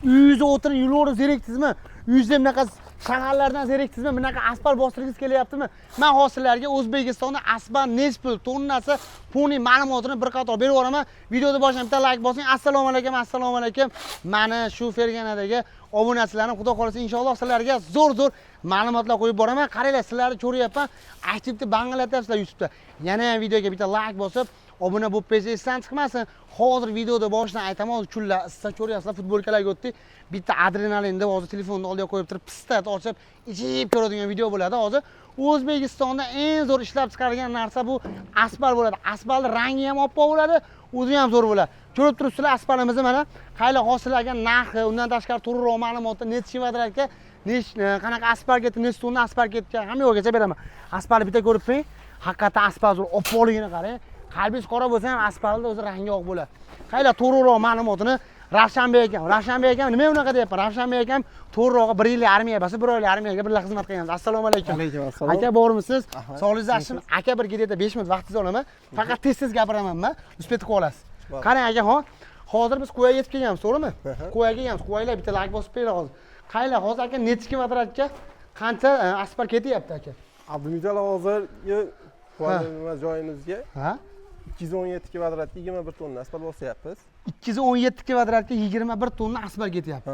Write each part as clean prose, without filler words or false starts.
uyingizda o'tirib yo'lni zerikdingizmi? Uyingizda bunaqa shaharlardan zerikdingizmi? Bunaqa asfalt bostirgingiz kelyaptimi? Men hozirlarga O'zbekistonda asfalt nech pul tonnasi pulning ma'lumotini bir qator berib yuboraman. Videoda boshidan bitta like bosing. Assalomu alaykum, assalomu alaykum. Mani shu Ferganadagi obunachilarim, xudo xolasa inshaalloh sizlarga zo'r ma'lumotlar qo'yib boraman. Qaranglar, sizlarni ko'ryapman. Aktivni banglatyapsizlar YouTube'da. Yana ham videoga bitta like bosib, obuna bo'lib qo'ysangiz esdan chiqmasin. Hozir videoda boshidan aytaman, kunlar issiq ko'ryapsizlar, futbolkalarga o'tdik. Bitta adrenalinda hozir telefonni oldiga qo'yib turib, pistat ochib, ijib ko'radigan video bo'ladi. Hozir O'zbekistonda eng zo'r ishlab chiqarilgan narsa bu asfalt bo'ladi. Asfaltning rangi ham oppoq bo'ladi, o'zi ham zo'r bo'ladi. Ko'rib turibsizlar, asfaltimizni mana qaylar hosillarga narxi, undan tashqari to'g'riroq ma'lumotni necha kvadratga, qanaqa asfalt ketdi, necha tonna asfalt ketdi, hamma yo'lgacha beraman. Asfaltni bitta ko'rib qo'ying. Haqiqatan asfalt zo'r, oppoqligini qarang. Qalbingiz qora bo'lsa ham asfaltda o'zi rangi oq bo'ladi. Qaylar to'g'riroq ma'lumotini Ravshanbek akam nima unaqa deyapman? Ravshanbek akam to'g'rirog'i 1 yillik armiya basi, 1 oylik armiyaga birga xizmat qilganmiz. Assalomu alaykum. Alaykum assalom. Aka bormisiz? Sog'ligingiz yaxshimi? Aka bir gideda 5 minut vaqtingizni olaman. Faqat tez gapiraman-man. Uspet qilib olasiz. Qarang aka, hozir biz Qo'yaga yetib kelganmiz, to'g'rimi? Qo'yaga kelganmiz. Qo'ylar bitta like bosib beringlar hozir. Qaylar hozir aka necha kvadratga qancha asfalt ketyapti aka? Abdumijal hozirgi joyimizga 217 kvadratga 21 tonna asfalt bosyapmiz. 217 kvadratga 21 tonna asfalt ketyapti.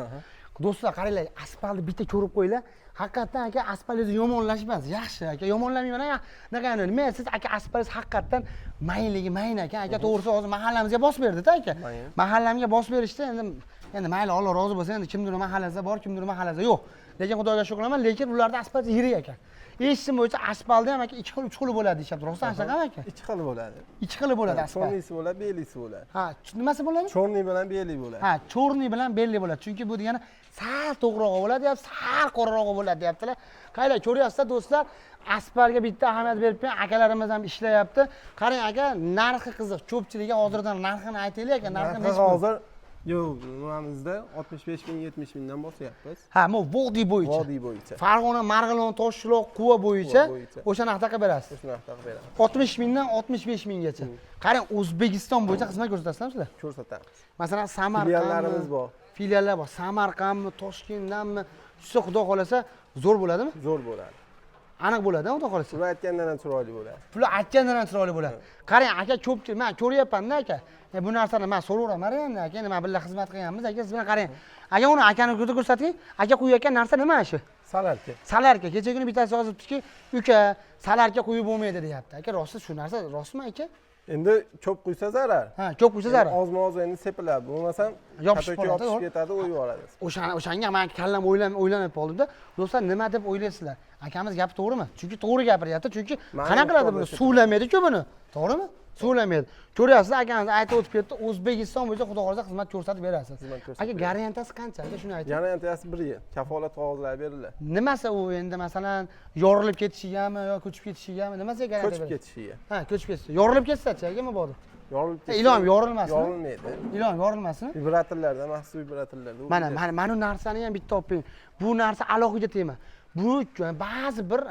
Do'stlar, qaranglar, asfaltni bitta ko'rib qo'yinglar. Haqiqatan aka asfaltingiz yomonlashmas. Yaxshi aka, yomonlamayman aka. Naqani, nima siz aka asfaltingiz haqiqatan mayinligi mayin aka. Aka to'g'risi hozir mahallamizga bosib berdi-da aka. Mahallamga bosib berishdi. Endi mayli, Alloh rozi bo'lsin. Endi kimdir mahallasi bor, kimdir mahallasi yo'q. Lekin Xudoga shukraman, lekin ularda asfalt yirik ekan. Eshitishim bo'yicha asfaltda ham aka 2 xil, 3 xil bo'ladi deyapti. Rostdan shunaqami aka? 2 xil bo'ladi. 2 xil bo'ladi asfalt. Chornisi bo'ladi, belisi bo'ladi. Ha, nimasi bo'ladi? Chorni bilan belli bo'ladi. Ha, chorni bilan belli bo'ladi. Chunki bu degani sal to'g'rirog'i bo'ladi, deyapti, sal qorarog'i bo'ladi, deyaptilar. Qaylar ko'ryapsizlar do'stlar, asfaltga bitta ahamiyat berib qo'ying. Akalarimiz ham ishlayapti. Qarang aka, narxi qiziq. Ko'pchiligi hozirdan narxini aytaylik aka, narxi necha? Hozir yo'q, nimamizda 65 ming, 70 mingdan bosyapmiz. Ha, bu vodiy bo'yicha. Vodiy bo'yicha. Farg'ona, Marg'ilon, Toshloq, Quva bo'yicha o'sha narxda qilib berasiz. O'sha narxda qilib beramiz. 60 mingdan 65 minggacha. Qarang, O'zbekiston bo'yicha xizmat ko'rsatasizlarmi sizlar? Ko'rsatamiz. Masalan, Samarqand filiallarimiz bor. Filiallar bor. Samarqandmi, Toshkentdanmi? Siz xudo xolasa zo'r bo'ladimi? Zo'r bo'ladi. Aniq bo'ladi-ku, xudo xolasa. Pul aytgandan ham chiroyli bo'ladi. Pul aytgandan ham chiroyli bo'ladi. Qarang aka, ko'pchilik men ko'ryapman-da aka. Bu narsani men so'raveraman endi aka, nima birga xizmat qilganmiz aka, siz bilan qarang. Aka, uni akani ko'zda ko'rsating. Aka qo'yayotgan narsa nima shu? Salarka. Salarka. Kecha kuni bittasi yozibdiki, "Uka, salarka qo'yib bo'lmaydi" deyapti. Aka, rosti shu narsa rostmi aka? Endi ko'p quysa zarar. Ha, ko'p quysa zarar. Ozma-oz endi sepiladi. Bo'lmasam yopishib ketadi, o'yib oladi. O'shanga men kallam o'ylanib qoldim-da. Do'stlar, nima deb o'ylaysizlar? Akamiz gapi to'g'rimi? Chunki to'g'ri gapiryapti. Chunki qanaqa qiladi buni? Suvlamaydi-ku buni. To'g'rimi? Suvlamaydi. Ko'ryapsizlar, akamiz aytib o'tib ketdi. O'zbekiston bo'yicha xudo xolasa xizmat ko'rsatib berasiz. Aka, garantiyasi qancha? Aka, shuni ayting. Garantiyasi 1 yil. Kafolat qog'ozlari beriladi. Nimasi u endi masalan yorilib ketishigami yo ko'chib ketishigami? Nimasiga garantiya Ko'chib beradi? ketishiga. Ha, ko'chib ketsa. Yorilib ketsa-chi, aka, nima bo'ldi? Yorilib ketsa. Ilon yorilmasin. Yorilmaydi. Ilon yorilmasin. Vibratorlarda, maxsus vibratorlarda. Mana narsani ham bitta olib qo'ying. Bu narsa alohida tema. Bu ba'zi bir,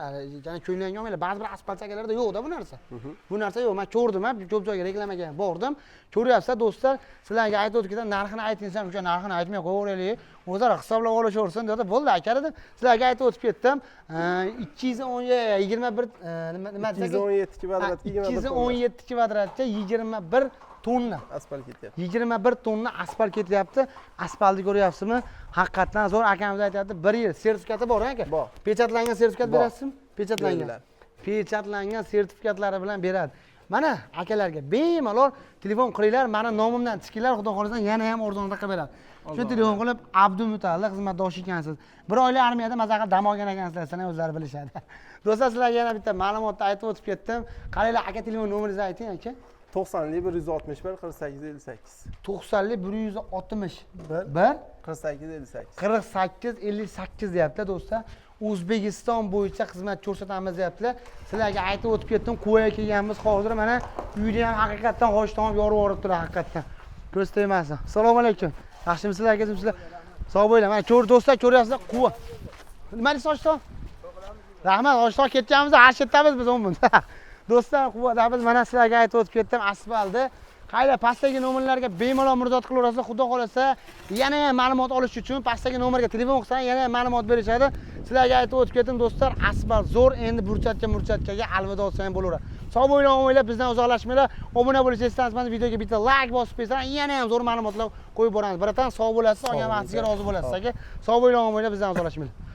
ya'ni ko'ylanga olmaylar, ba'zi bir asfalt chakalarda yo'q-da bu narsa. Bu narsa yo'q. Men ko'rdim, ko'p joyga reklamaga bordim. Ko'ryapsizlar do'stlar, sizlarga aytib o'tgan narxini aytingsan, o'sha narxini aytmay qo'yaveraylik. O'zlari hisoblab olishaversin dedi. Bo'ldi aka dedim. Sizlarga aytib o'tib ketdim. 221 nima desak? 217 kvadratga 217 kvadratga 21 tonna asfalt ketyapti. 21 tonna asfalt ketyapti. Asfaltni ko'ryapsizmi? Haqiqatan zo'r. Akamiz aytayapti, 1 yil sertifikati bor aka. Bor. Pechatlangan sertifikat berasizmi? Pechatlangan. Beriladi. Pechatlangan sertifikatlari bilan beradi. Mana akalarga bemalol telefon qilinglar, meni nomimdan tikinglar, xudo xolasa yana ham arzonda qilib beradi. Shu telefon qilib Abdumutalla xizmatdosh ekansiz. 1 oylik armiyada maza qilib dam olgan ekansizlar, sana o'zlari bilishadi. Do'stlar, sizlarga yana bitta ma'lumotni aytib o'tib ketdim. Qaranglar, aka telefon nomeringizni ayting aka. 90 161 48 58. 90 161 48 58. 48 58 deyapti do'stlar. O'zbekiston bo'yicha xizmat ko'rsatamiz deyaptilar. Sizlarga aytib o'tib ketdim, Qo'yaga kelganmiz. Hozir mana uyda ham haqiqatan xo'sh tomib yorib yuborib turadi haqiqatan. Ko'z tegmasin. Assalomu alaykum. Yaxshimisizlar, akasizlar? Sog' bo'linglar. Mana do'stlar, ko'ryapsizlar, Quva. Nima deysiz, Oshton? Rahmat, Oshton ketganmiz, har yerdamiz biz 10 kun. Do'stlar, Quvada biz mana sizlarga aytib o'tib ketdim, asfaltni Qayla pastdagi nomerlarga bemalol murojaat qilaverasiz. Xudo xolasa, yana ham ma'lumot olish uchun pastdagi nomerga telefon qilsangiz, yana ham ma'lumot berishadi. Sizlarga aytib o'tib ketim do'stlar, asfalt zo'r, endi burchatga alvido olsa ham bo'laveradi. Sog' bo'linglar, bizdan uzoqlashmanglar. Obuna bo'lishni istasangiz, videoga bitta like bosib qo'ysangiz, yana ham zo'r ma'lumotlar qo'yib boramiz. Biratan sog' bo'lasiz, olgan vaqtingizga rozi bo'lasiz aka. Sog' bo'linglar, bizdan uzoqlashmanglar.